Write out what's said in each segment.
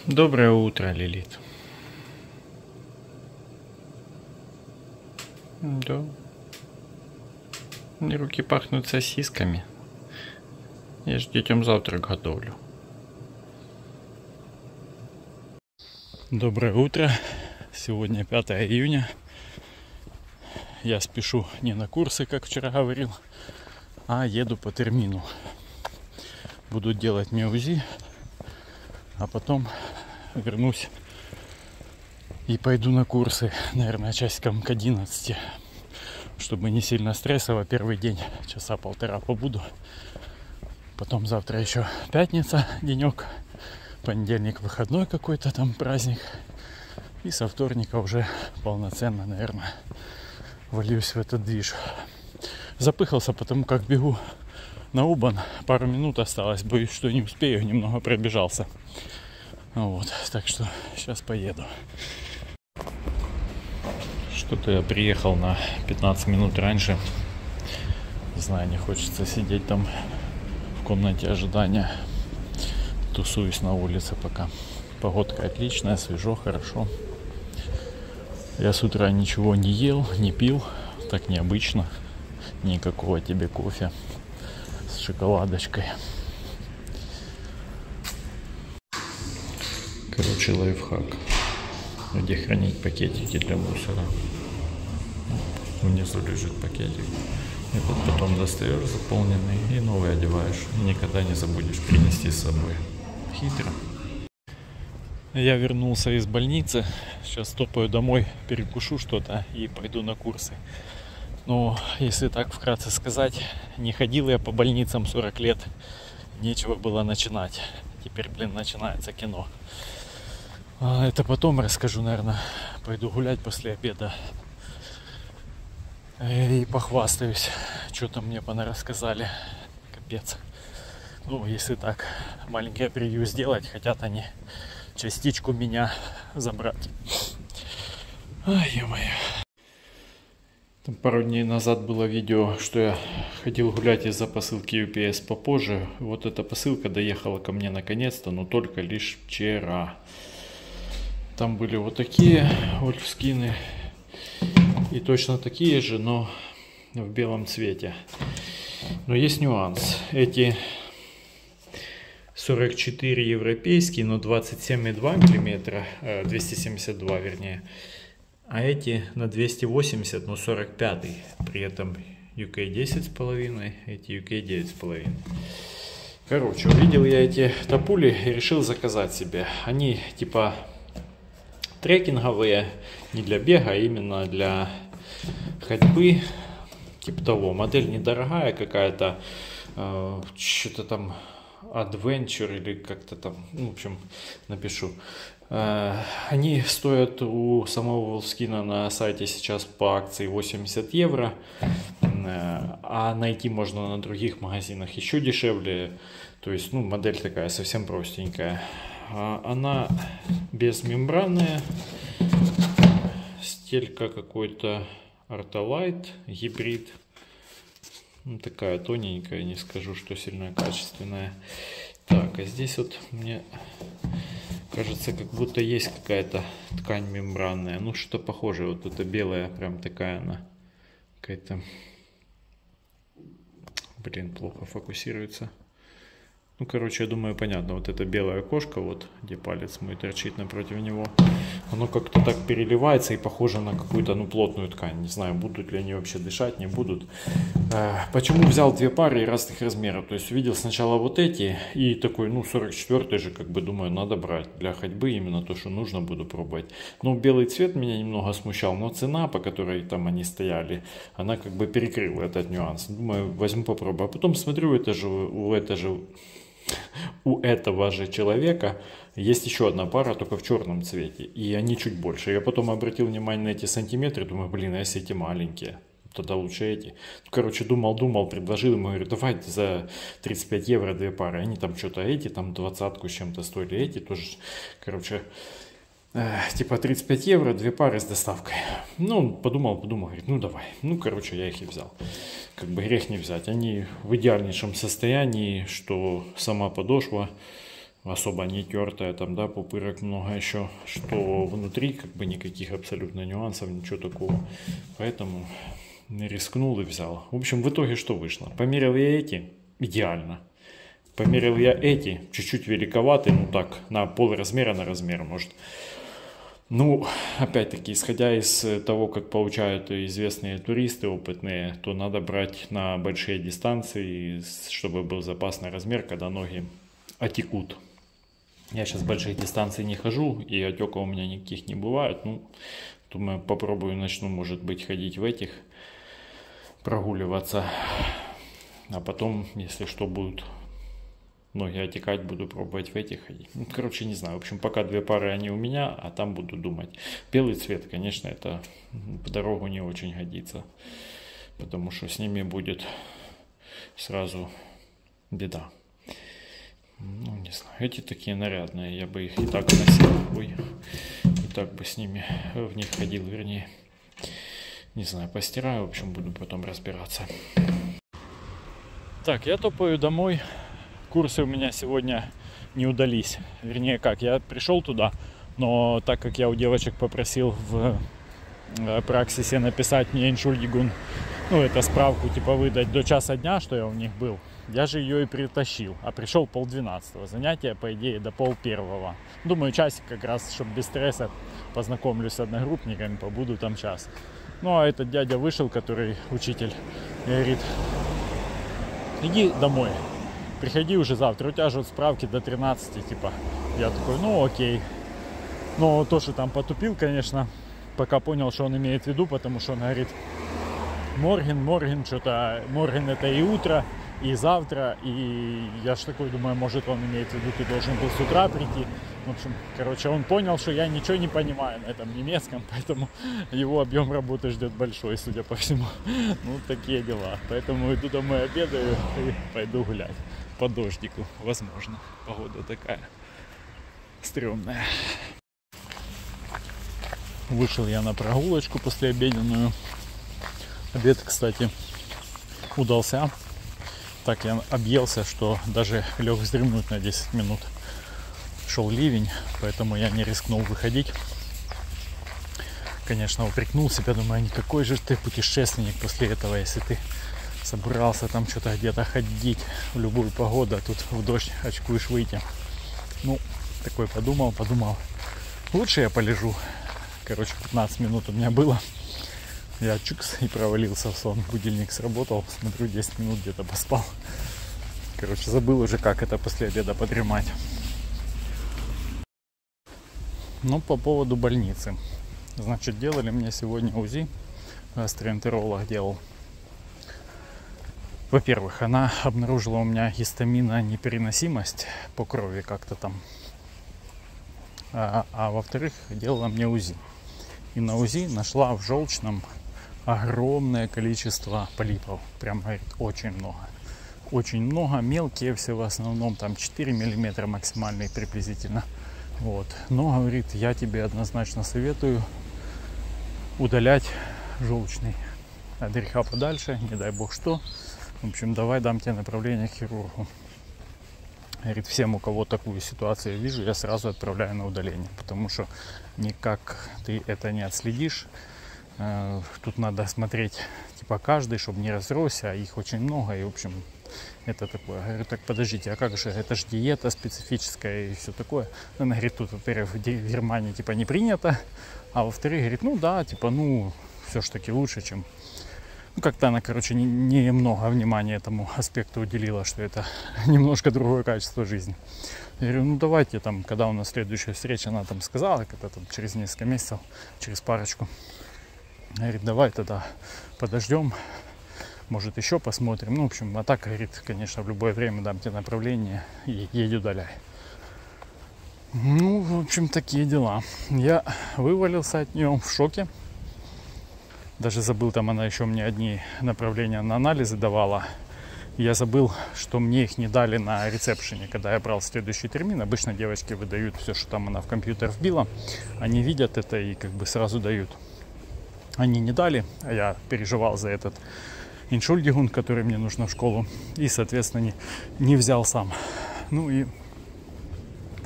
Доброе утро, Лилит. Да. Руки пахнут сосисками. Я ж детям завтрак готовлю. Доброе утро. Сегодня 5 июня. Я спешу не на курсы, как вчера говорил, а еду по термину. Буду делать мне УЗИ, а потом вернусь и пойду на курсы, наверное, часиком к 11, чтобы не сильно стрессово. Первый день часа полтора побуду. Потом завтра еще пятница, денек. Понедельник выходной какой-то там праздник. И со вторника уже полноценно, наверное, вольюсь в этот движ. Запыхался, потому как бегу на Убан. Пару минут осталось. Боюсь, что не успею. Немного пробежался. Вот. Так что сейчас поеду. Что-то я приехал на 15 минут раньше. Не знаю, не хочется сидеть там в комнате ожидания. Тусуюсь на улице пока. Погодка отличная, свежо, хорошо. Я с утра ничего не ел, не пил. Так необычно. Никакого тебе кофе с шоколадочкой. Короче, лайфхак. Где хранить пакетики для мусора. Внизу лежит пакетик. Этот потом достаешь заполненный и новый одеваешь. И никогда не забудешь принести с собой. Хитро. Я вернулся из больницы. Сейчас топаю домой, перекушу что-то и пойду на курсы. Но если так вкратце сказать, не ходил я по больницам 40 лет. Нечего было начинать. Теперь, начинается кино. Это потом расскажу, наверное. Пойду гулять после обеда. И похвастаюсь. Что-то мне понарассказали. Капец. Ну, если так маленькое превью сделать, хотят они частичку меня забрать. Ай, ё-моё. Там пару дней назад было видео, что я ходил гулять из-за посылки UPS попозже. Вот эта посылка доехала ко мне наконец-то, но только лишь вчера. Там были вот такие Wolfskin. И точно такие же, но в белом цвете. Но есть нюанс. Эти 44 европейские, но 27,2 мм, 272 вернее. А эти на 280, но 45. При этом UK 10,5, эти UK 9,5. Короче, увидел я эти топули и решил заказать себе. Они типа трекинговые, не для бега, а именно для ходьбы. Типа того. Модель недорогая какая-то. Что-то там Adventure или как-то там. Ну, в общем, напишу. Они стоят у самого Wolfskin на сайте сейчас по акции 80 евро. А найти можно на других магазинах еще дешевле. То есть, ну, модель такая совсем простенькая. Она безмембранная. Стелька какой-то Artolite гибрид. Ну, такая тоненькая, не скажу, что сильно качественная. Так, а здесь вот мне кажется, как будто есть какая-то ткань мембранная. Ну, что-то похожее. Вот это белая, прям такая она. Какая-то... Блин, плохо фокусируется. Ну, короче, я думаю, понятно. Вот эта белая кошка, вот где палец мой торчит напротив него, оно как-то так переливается и похоже на какую-то, ну, плотную ткань. Не знаю, будут ли они вообще дышать, не будут. Почему взял две пары разных размеров? То есть увидел сначала вот эти и такой, ну, 44-й же, как бы, думаю, надо брать. Для ходьбы именно то, что нужно, буду пробовать. Ну, белый цвет меня немного смущал, но цена, по которой там они стояли, она как бы перекрыла этот нюанс. Думаю, возьму попробую. А потом смотрю, у этого же человека есть еще одна пара, только в черном цвете. И они чуть больше. Я потом обратил внимание на эти сантиметры. Думаю, блин, а если эти маленькие? Тогда лучше эти. Короче, думал, предложил ему. Говорю, давай за 35 евро две пары. Они там что-то эти, там 20-ку с чем-то стоили. Эти тоже, короче, типа 35 евро, две пары с доставкой. Ну, подумал, говорит, ну давай. Ну, короче, я их и взял. Как бы грех не взять. Они в идеальнейшем состоянии, что сама подошва особо не тертая, там, да, пупырок много еще, что внутри как бы никаких абсолютно нюансов, ничего такого. Поэтому рискнул и взял. В общем, в итоге что вышло? Померил я эти идеально. Померил я эти чуть-чуть великоваты, ну так, на полразмера, на размер, может. Ну, опять-таки, исходя из того, как получают известные туристы опытные, то надо брать на большие дистанции, чтобы был запасный размер, когда ноги отекут. Я сейчас больших дистанций не хожу, и отека у меня никаких не бывает. Ну, думаю, попробую, начну, может быть, ходить в этих, прогуливаться. А потом, если что, будут ноги отекать, буду пробовать в этих ходить. Ну, короче, не знаю. В общем, пока 2 пары они у меня, а там буду думать. Белый цвет, конечно, это в дорогу не очень годится. Потому что с ними будет сразу беда. Ну, не знаю. Эти такие нарядные. Я бы их и так носил. Ой. И так бы с ними в них ходил, вернее. Не знаю, постираю. В общем, буду потом разбираться. Так, я топаю домой. Курсы у меня сегодня не удались. Вернее, как, я пришел туда, но так как я у девочек попросил в Праксисе написать мне Entschuldigung, ну, это справку типа выдать до часа дня, что я у них был, я же ее и притащил. А пришел 11:30. Занятия, по идее, до 12:30. Думаю, часик как раз, чтобы без стресса познакомлюсь с одногруппниками, побуду там час. Ну, а этот дядя вышел, который учитель, и говорит: иди домой. Приходи уже завтра, у тебя же вот справки до 13, типа. Я такой, ну окей. Но то, что там потупил, конечно, пока понял, что он имеет в виду, потому что он говорит Морген, что-то Морген это и утро, и завтра, и я ж такой думаю, может он имеет в виду, ты должен был с утра прийти. В общем, короче, он понял, что я ничего не понимаю на этом немецком, поэтому его объем работы ждет большой, судя по всему. Ну, такие дела. Поэтому иду домой, обедаю и пойду гулять. По дождику, возможно. Погода такая стрёмная. Вышел я на прогулочку послеобеденную. Обед, кстати, удался. Так я объелся, что даже лег вздремнуть на 10 минут. Шел ливень, поэтому я не рискнул выходить. Конечно, упрекнул себя, думаю, никакой же ты путешественник после этого, если ты собрался там что-то где-то ходить в любую погоду, а тут в дождь очкуешь выйти. Ну, такой подумал. Лучше я полежу. Короче, 15 минут у меня было. Я чукс и провалился в сон. Будильник сработал. Смотрю, 10 минут где-то поспал. Короче, забыл уже, как это после обеда подремать. Ну, по поводу больницы. Значит, делали мне сегодня УЗИ. Гастроэнтеролог делал. Во-первых, она обнаружила у меня гистаминоneпереносимость по крови как-то там. А во-вторых, делала мне УЗИ. И на УЗИ нашла в желчном огромное количество полипов. Прям, говорит, очень много. Очень много. Мелкие все в основном. Там 4 миллиметра максимальный приблизительно. Вот. Но, говорит, я тебе однозначно советую удалять желчный. От греха подальше, не дай бог что. В общем, давай дам тебе направление к хирургу. Говорит, всем, у кого такую ситуацию вижу, я сразу отправляю на удаление. Потому что никак ты это не отследишь. Тут надо смотреть типа каждый, чтобы не разросся, а их очень много. И, в общем, это такое. Говорю, так подождите, а как же, это же диета специфическая и все такое. Она говорит, тут, во-первых, в Германии типа не принято. А во-вторых, говорит, ну да, типа, ну, все ж таки лучше, чем... Ну, как-то она, короче, немного внимания этому аспекту уделила, что это немножко другое качество жизни. Я говорю, ну давайте там, когда у нас следующая встреча, она там сказала, когда там через несколько месяцев, через парочку. Говорит, давай тогда подождем, может еще посмотрим. Ну, в общем, а так, говорит, конечно, в любое время дам тебе направление и едь удаляй. Ну, в общем, такие дела. Я вывалился от нее в шоке. Даже забыл, там она еще мне одни направления на анализы давала. Я забыл, что мне их не дали на ресепшене, когда я брал следующий термин. Обычно девочки выдают все, что там она в компьютер вбила. Они видят это и как бы сразу дают. Они не дали, а я переживал за этот Entschuldigung, который мне нужно в школу. И, соответственно, не взял сам. Ну и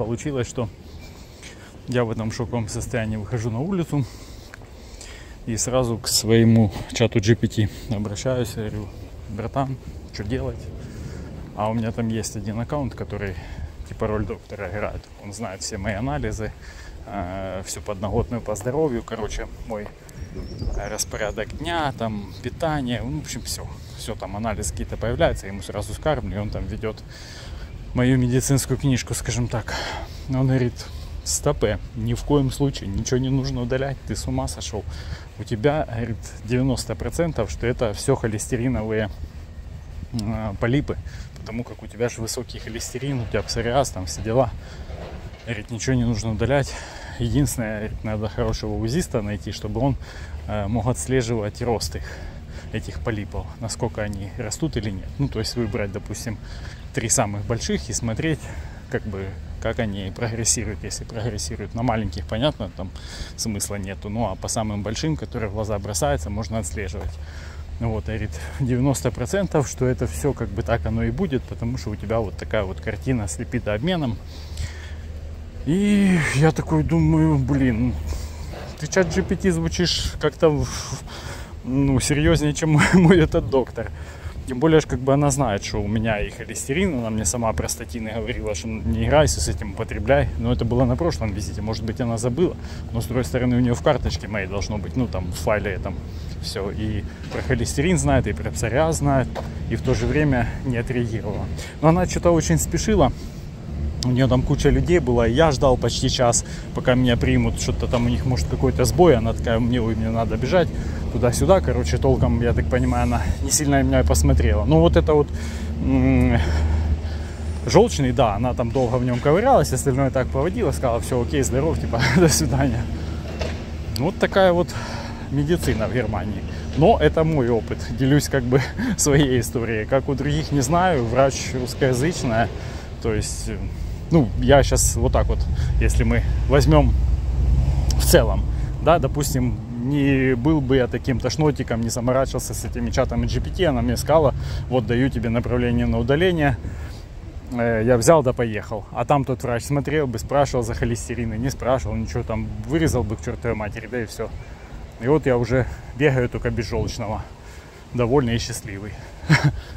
получилось, что я в этом шоковом состоянии выхожу на улицу и сразу к своему чату GPT обращаюсь, я говорю: братан, что делать? А у меня там есть один аккаунт, который типа роль доктора играет. Он знает все мои анализы, всю подноготную по здоровью, короче, мой распорядок дня, там питание, ну, в общем, все там анализы какие-то появляются, я ему сразу скармлю, и он там ведет мою медицинскую книжку, скажем так. Он говорит: стопе, ни в коем случае ничего не нужно удалять, ты с ума сошел. У тебя, говорит, 90%, что это все холестериновые полипы, потому как у тебя же высокий холестерин, у тебя псориаз, там все дела. Говорит, ничего не нужно удалять. Единственное, говорит, надо хорошего УЗИста найти, чтобы он мог отслеживать рост этих полипов, насколько они растут или нет. Ну, то есть выбрать, допустим, 3 самых больших и смотреть, как они прогрессируют. Если прогрессируют на маленьких, понятно, там смысла нету. Ну, а по самым большим, которые в глаза бросаются, можно отслеживать. Ну, вот, говорит, 90%, что это все так оно и будет, потому что у тебя вот такая вот картина с липидообменом. И я такой думаю, блин, ты чат GPT звучишь как-то, ну, серьезнее, чем мой этот доктор. Тем более, она знает, что у меня и холестерин, она мне сама про статины говорила, что не играйся с этим, употребляй. Но это было на прошлом визите, может быть, она забыла. Но, с другой стороны, у нее в карточке моей должно быть, ну, там, в файле там все. И про холестерин знает, и про псориаз знает, и в то же время не отреагировала. Но она что-то очень спешила. У нее там куча людей была, и я ждал почти час, пока меня примут. Что-то там у них, может, какой-то сбой. Она такая: мне надо бежать туда-сюда. Короче, толком, я так понимаю, она не сильно меня посмотрела. Ну, вот это вот желчный, да, она там долго в нем ковырялась, остальное так поводила, сказала: все, окей, здоров, типа, до свидания. Вот такая вот медицина в Германии. Но это мой опыт. Делюсь своей историей. Как у других, не знаю. Врач русскоязычная. То есть, ну, я сейчас вот так вот, если мы возьмем в целом, да, допустим, не был бы я таким тошнотиком, не заморачивался с этими чатами GPT, она мне сказала: вот, даю тебе направление на удаление. Я взял да поехал. А там тот врач смотрел бы, спрашивал за холестерин, и не спрашивал, ничего, там вырезал бы к чертовой матери, да и все. И вот я уже бегаю только без желчного, довольный и счастливый.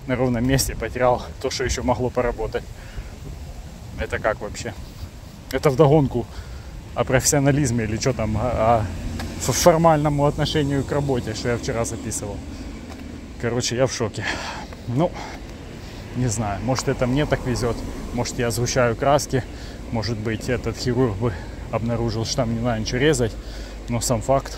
На ровном месте потерял то, что еще могло поработать. Это как вообще? Это вдогонку о профессионализме или что там, о формальному отношению к работе, что я вчера записывал. Короче, я в шоке. Ну, не знаю, может, это мне так везет, может, я сгущаю краски, может быть, этот хирург бы обнаружил, что там не надо ничего резать, но сам факт.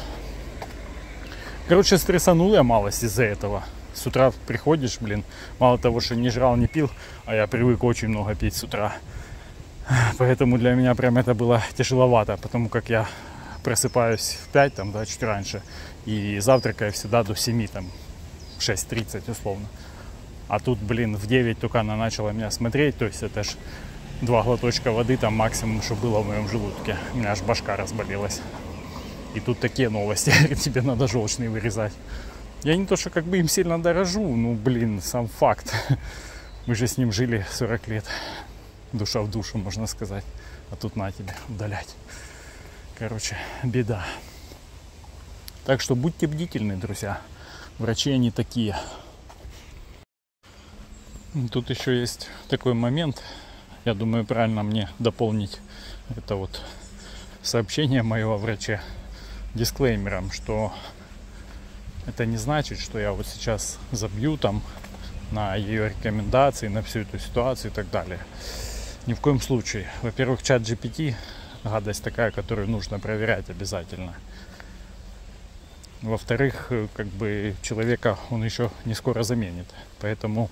Короче, стрессанул я малость из-за этого. С утра приходишь, блин, мало того, что не жрал, не пил, а я привык очень много пить с утра. Поэтому для меня прям это было тяжеловато, потому как я просыпаюсь в 5, там, да, чуть раньше, и завтракаю всегда до 7, там, 6:30 условно. А тут, блин, в 9 только она начала меня смотреть, то есть это ж 2 глоточка воды, там максимум, что было в моем желудке. У меня аж башка разболелась. И тут такие новости, тебе надо желчный вырезать. Я не то, что им сильно дорожу, ну, блин, сам факт. Мы же с ним жили 40 лет. Душа в душу, можно сказать. А тут на тебе удалять. Короче, беда. Так что будьте бдительны, друзья. Врачи они такие. Тут еще есть такой момент. Я думаю, правильно мне дополнить это вот сообщение моего врача дисклеймером, что это не значит, что я вот сейчас забью там на ее рекомендации, на всю эту ситуацию и так далее. Ни в коем случае. Во-первых, чат GPT гадость такая, которую нужно проверять обязательно. Во-вторых, человека он еще не скоро заменит. Поэтому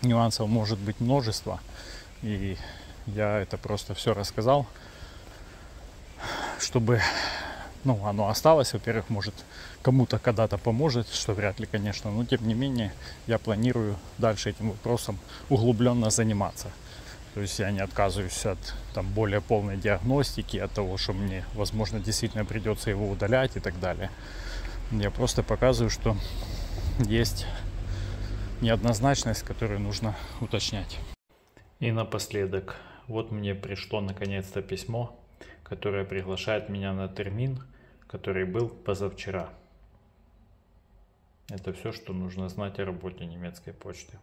нюансов может быть множество. И я это просто все рассказал, чтобы оно осталось. Во-первых, может, кому-то когда-то поможет, что вряд ли, конечно. Но, тем не менее, я планирую дальше этим вопросом углубленно заниматься. То есть я не отказываюсь от более полной диагностики, от того, что мне, возможно, действительно придется его удалять и так далее. Я просто показываю, что есть неоднозначность, которую нужно уточнять. И напоследок, Вот мне пришло наконец-то письмо, которое приглашает меня на термин, который был позавчера. Это все, что нужно знать о работе немецкой почты.